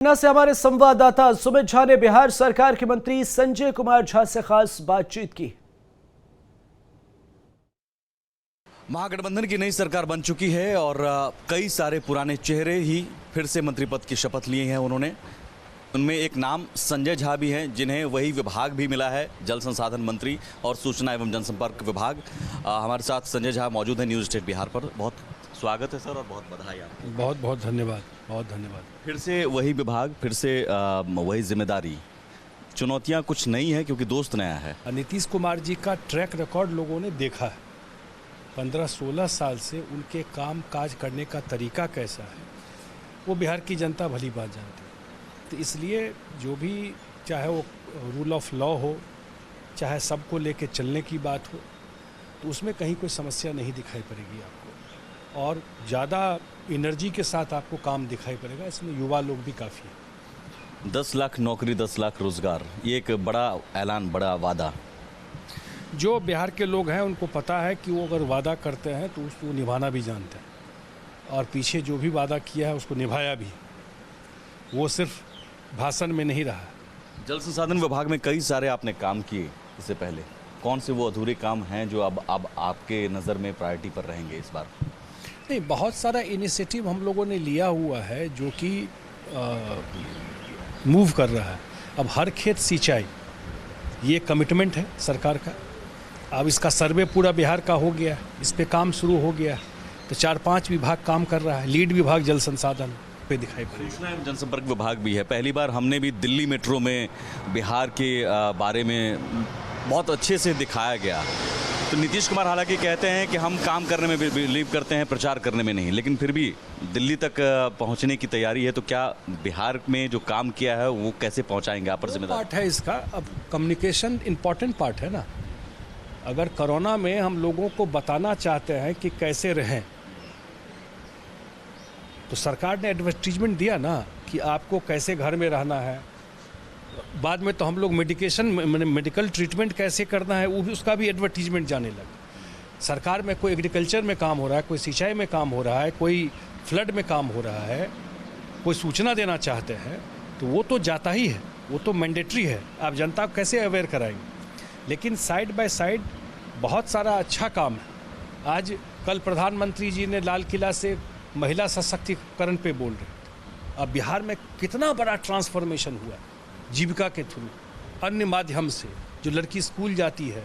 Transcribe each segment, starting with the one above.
पटना से हमारे संवाददाता सुमित झा ने बिहार सरकार के मंत्री संजय कुमार झा से खास बातचीत की। महागठबंधन की नई सरकार बन चुकी है और कई सारे पुराने चेहरे ही फिर से मंत्री पद की शपथ लिए हैं उन्होंने। उनमें एक नाम संजय झा भी हैं, जिन्हें वही विभाग भी मिला है, जल संसाधन मंत्री और सूचना एवं जनसंपर्क विभाग। हमारे साथ संजय झा मौजूद हैं न्यूज़ स्टेट बिहार पर। बहुत स्वागत है सर और बहुत बधाई आपको। बहुत बहुत धन्यवाद, बहुत धन्यवाद। फिर से वही विभाग, फिर से वही जिम्मेदारी। चुनौतियाँ कुछ नई हैं क्योंकि दोस्त नया है। नीतीश कुमार जी का ट्रैक रिकॉर्ड लोगों ने देखा है। 15-16 साल से उनके काम काज करने का तरीका कैसा है वो बिहार की जनता भली बात जानती है। तो इसलिए जो भी, चाहे वो रूल ऑफ लॉ हो, चाहे सबको लेके चलने की बात हो, तो उसमें कहीं कोई समस्या नहीं दिखाई पड़ेगी आपको, और ज़्यादा एनर्जी के साथ आपको काम दिखाई पड़ेगा। इसमें युवा लोग भी काफ़ी हैं। 10 लाख नौकरी, 10 लाख रोजगार, ये एक बड़ा ऐलान, बड़ा वादा। जो बिहार के लोग हैं उनको पता है कि वो अगर वादा करते हैं तो उसको निभाना भी जानते हैं, और पीछे जो भी वादा किया है उसको निभाया भी। वो सिर्फ भाषण में नहीं रहा। जल संसाधन विभाग में कई सारे आपने काम किए इससे पहले। कौन से वो अधूरे काम हैं जो अब आपके नज़र में प्रायोरिटी पर रहेंगे इस बार? नहीं, बहुत सारा इनिशिएटिव हम लोगों ने लिया हुआ है जो कि मूव कर रहा है। अब हर खेत सिंचाई, ये कमिटमेंट है सरकार का। अब इसका सर्वे पूरा बिहार का हो गया, इस पे काम शुरू हो गया। तो 4-5 विभाग काम कर रहा है। लीड विभाग जल संसाधन पे दिखाई पड़ेगा। सूचना एवं जनसंपर्क विभाग भी है। पहली बार हमने भी दिल्ली मेट्रो में बिहार के बारे में बहुत अच्छे से दिखाया गया। तो नीतीश कुमार हालांकि कहते हैं कि हम काम करने में बिलीव करते हैं, प्रचार करने में नहीं, लेकिन फिर भी दिल्ली तक पहुंचने की तैयारी है। तो क्या बिहार में जो काम किया है वो कैसे पहुंचाएंगे आप पर जिम्मेदारी? पार्ट है इसका। अब कम्युनिकेशन इम्पॉर्टेंट पार्ट है ना। अगर कोरोना में हम लोगों को बताना चाहते हैं कि कैसे रहें, तो सरकार ने एडवर्टीजमेंट दिया ना कि आपको कैसे घर में रहना है। बाद में तो हम लोग मेडिकल ट्रीटमेंट कैसे करना है वो भी, उसका भी एडवर्टीजमेंट जाने लगा। सरकार में कोई एग्रीकल्चर में काम हो रहा है, कोई सिंचाई में काम हो रहा है, कोई फ्लड में काम हो रहा है, कोई सूचना देना चाहते हैं, तो वो तो जाता ही है, वो तो मैंडेटरी है। आप जनता को कैसे अवेयर कराएंगे? लेकिन साइड बाय साइड बहुत सारा अच्छा काम है। आज कल प्रधानमंत्री जी ने लाल किला से महिला सशक्तिकरण पे बोल रहे थे। अब बिहार में कितना बड़ा ट्रांसफॉर्मेशन हुआ है जीविका के थ्रू, अन्य माध्यम से। जो लड़की स्कूल जाती है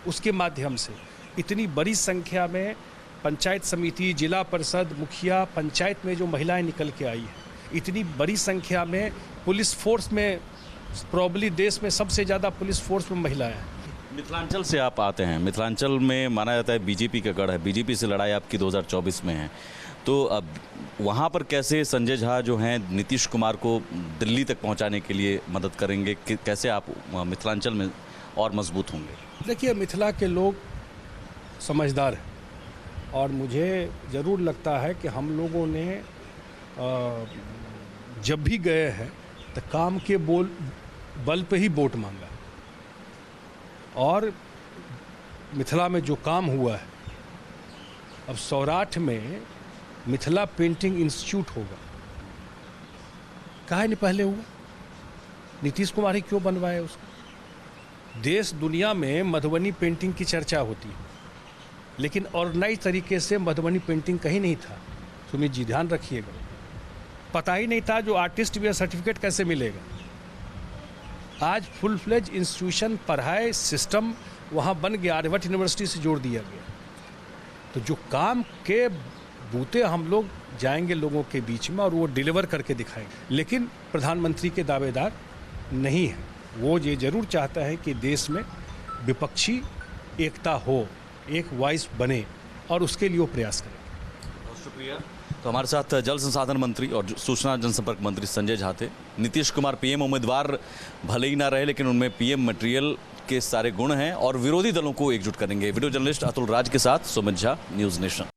उसके माध्यम से इतनी बड़ी संख्या में पंचायत समिति, जिला परिषद, मुखिया, पंचायत में जो महिलाएं निकल के आई है, इतनी बड़ी संख्या में पुलिस फोर्स में, प्रॉब्ली देश में सबसे ज़्यादा पुलिस फोर्स में महिलाएं हैं। मिथिलांचल से आप आते हैं। मिथिलांचल में माना जाता है बीजेपी का गढ़ है, बीजेपी से लड़ाई आपकी 2024 में है। तो अब वहाँ पर कैसे संजय झा जो हैं नीतीश कुमार को दिल्ली तक पहुँचाने के लिए मदद करेंगे? कैसे आप मिथिलांचल में और मजबूत होंगे? देखिए, मिथिला के लोग समझदार हैं, और मुझे ज़रूर लगता है कि हम लोगों ने जब भी गए हैं तो काम के बल पे ही वोट मांगा। और मिथिला में जो काम हुआ है, अब सौराठ में मिथिला पेंटिंग इंस्टीट्यूट होगा। काहे नहीं पहले हुआ? नीतीश कुमार ही क्यों बनवाए उसको? देश दुनिया में मधुबनी पेंटिंग की चर्चा होती है, लेकिन ऑर्गेनाइज तरीके से मधुबनी पेंटिंग कहीं नहीं था। सुमित जी ध्यान रखिएगा, पता ही नहीं था। जो आर्टिस्ट भी सर्टिफिकेट कैसे मिलेगा? आज फुल फ्लेज इंस्टीट्यूशन, पढ़ाई सिस्टम वहाँ बन गया, आर्यभट्ट यूनिवर्सिटी से जोड़ दिया गया। तो जो काम के बूते हम लोग जाएंगे लोगों के बीच में और वो डिलीवर करके दिखाएंगे। लेकिन प्रधानमंत्री के दावेदार नहीं है। वो ये जरूर चाहता है कि देश में विपक्षी एकता हो, एक वॉइस बने, और उसके लिए वो प्रयास करें। बहुत शुक्रिया। तो हमारे साथ जल संसाधन मंत्री और सूचना जनसंपर्क मंत्री संजय झा थे। नीतीश कुमार पीएम उम्मीदवार भले ही ना रहे, लेकिन उनमें पीएम मटेरियल के सारे गुण हैं और विरोधी दलों को एकजुट करेंगे। वीडियो जर्नलिस्ट अतुल राज के साथ सुमित झा, न्यूज़ नेशन।